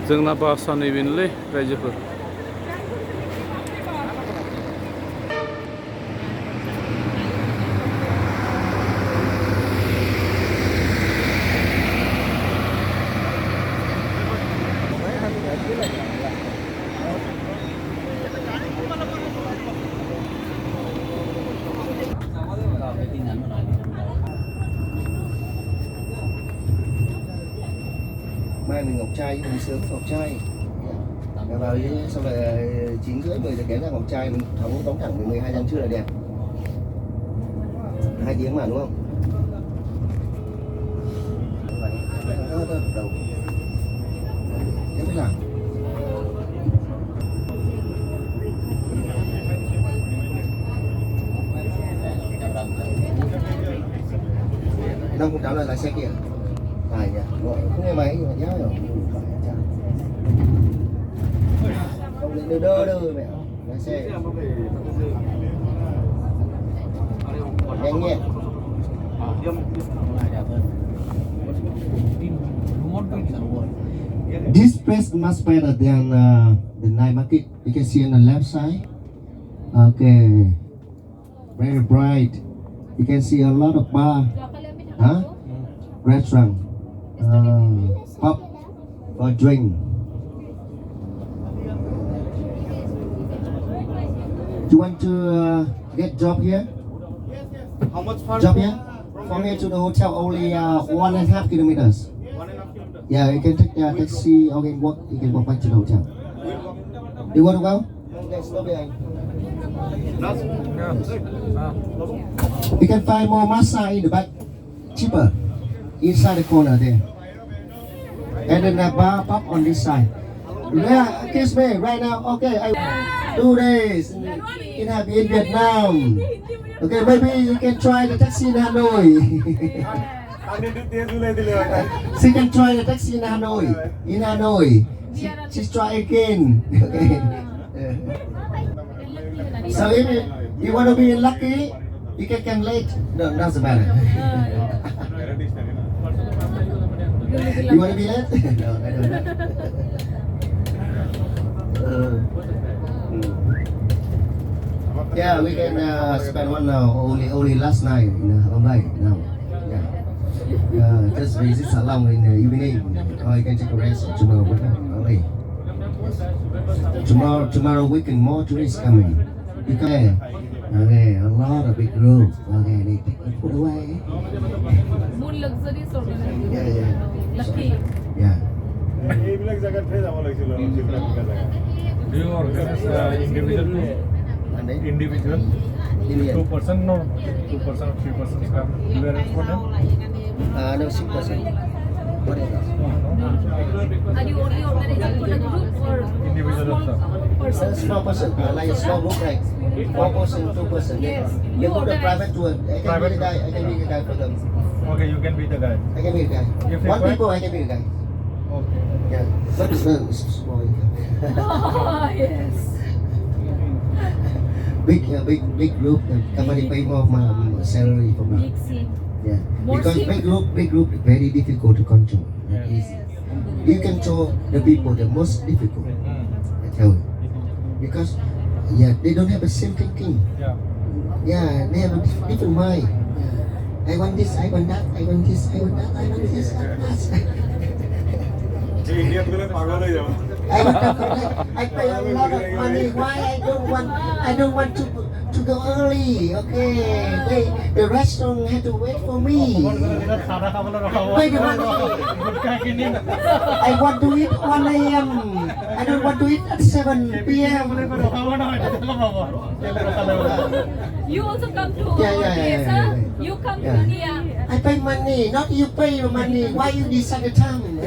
जोंना बासानै बेनोलै रायजोफोर mai mình ngọc trai mình sớm ngọc trai vào sau này 9 rưỡi 10 giờ kém ra ngọc trai mình đóng thẳng 12 giờ trưa là đẹp 2 tiếng mà đúng không đầu em biết làm Đông không cháu là lái xe kìa phải nhỉ gọi không nghe máy nhưng mà nhớ rồi không đến đơ mẹ lái xe nhanh nhẹ This place much better than the night market. You can see on the left side. Okay, very bright. You can see a lot of bar, restaurant, pub, or drink. You want to get job here? How much far? Job here? From here to the hotel only 1.5 kilometers. 1.5 kilometers. Yeah, you can take taxi or you can walk back to the hotel. You want to go? Okay, slow behind. You can find more massage in the back, cheaper, inside the corner there. And then a bar pub on this side. Yeah, kiss me right now. Okay, I do this in Vietnam. Okay, maybe you can try the taxi in Hanoi. She can try the taxi in Hanoi. In Hanoi, she's try again. Okay. So if you want to be lucky, you can come late. No, doesn't matter. You want to be late? No, I don't. Yeah, we can spend one now. Only last night in Mumbai now. Yeah. Just visit Salong in the evening, or you can take a rest tomorrow. Only. Tomorrow weekend more tourists coming. Because okay, a lot of big group. Okay, they take the food away. More luxury sort of. Yeah. Lucky. Yeah. Do you organize individual? Individual? 2 person? No, 2 person, 3 persons come. Do you arrange for them? No, 6 person. What is that? Are you only organizing for the group or Individual also. person? Small person, like a small group, like 4 person, 2 person. Yes. You go to private tour. I can be the guy. I can be the guy for them. Okay, you can be the guy. I can be the guy. If One required? people, I can be the guy. Okay. Yeah, but it's small. Oh, yes. Big group. The company pay more salary for me. Big scene. Yeah, More because seat. big group is very difficult to control. Yeah. Easy. You control the people the most difficult. I tell you, because they don't have the same thinking. Yeah. Yeah, they have a different mind. I want this, I want that, I want this, I want that, I want this, I want that. I want that. I pay a lot of money. Why I don't want to go early. Okay, the restaurant had to wait for me. Wait a minute. I want to eat 1 a.m. I don't want to eat at 7 p.m. You also come to Yeah. huh? You come to India. I pay money, not you pay your money. Why you decide the time?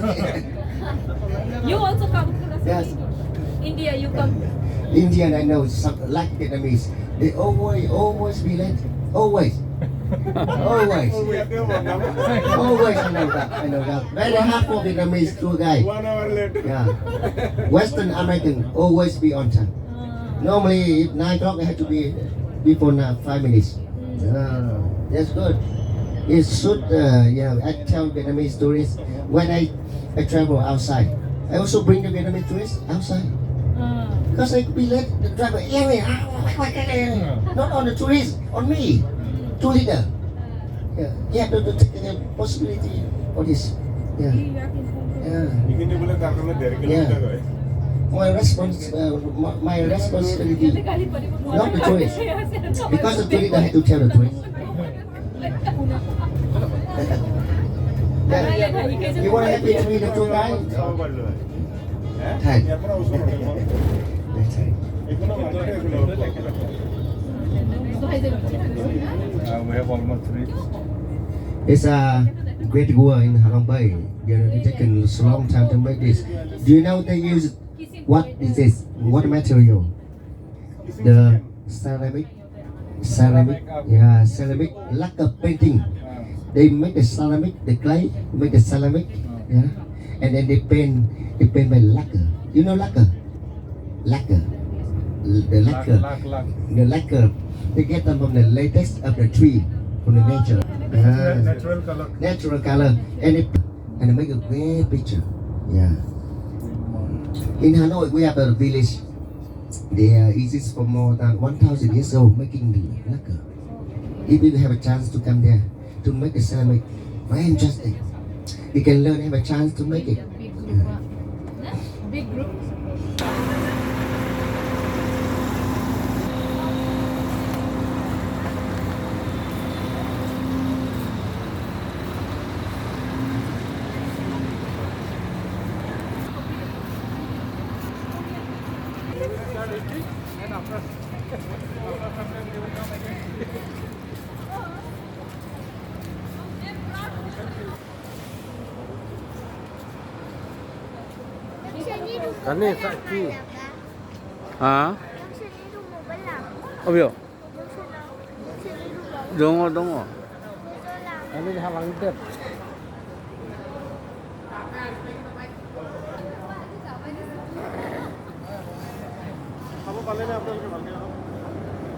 You also come to the Yes. city. India, you come. Indian, I know, some, like Vietnamese, they always be late. Always. Always. Always, I know that. Very hard for Vietnamese tour guide. 1 hour late. Yeah. Western American, always be on time. Normally, if 9 o'clock, I have to be before 5 minutes. That's good. It should, I tell Vietnamese tourists, when I travel outside, I also bring the Vietnamese tourists outside. Because I could be let the driver area, not on the tourist, on me, 2 liter. Yeah, you have to take the possibility for this. Yeah, yeah. Ini boleh karena dari kilometer guys. My responsibility, not the tourist. Because the tourist, I have to tell the tourist. You want to help me to be the tour guide? Thai. We have almost 3. It's a great war in Halong Bay. It's taken a long time to make this. Do you know they use what is this? What material? The ceramic. Yeah, ceramic lacquer painting. They make the ceramic, the clay, make the ceramic, yeah, and then they paint by lacquer. You know lacquer? Lacquer. The lacquer. They get them from the latex of the tree, from the nature. Natural color. Natural color, and they make a great picture. Yeah. In Hanoi, we have a village. They exist for more than 1,000 years old, making the lacquer. If you have a chance to come there to make a ceramic, very interesting. You can learn, have a chance to make it. Big group. Kan ni saksi. Ha? Apa yo? Dongo. Ini halang det. Kamu paling apa yang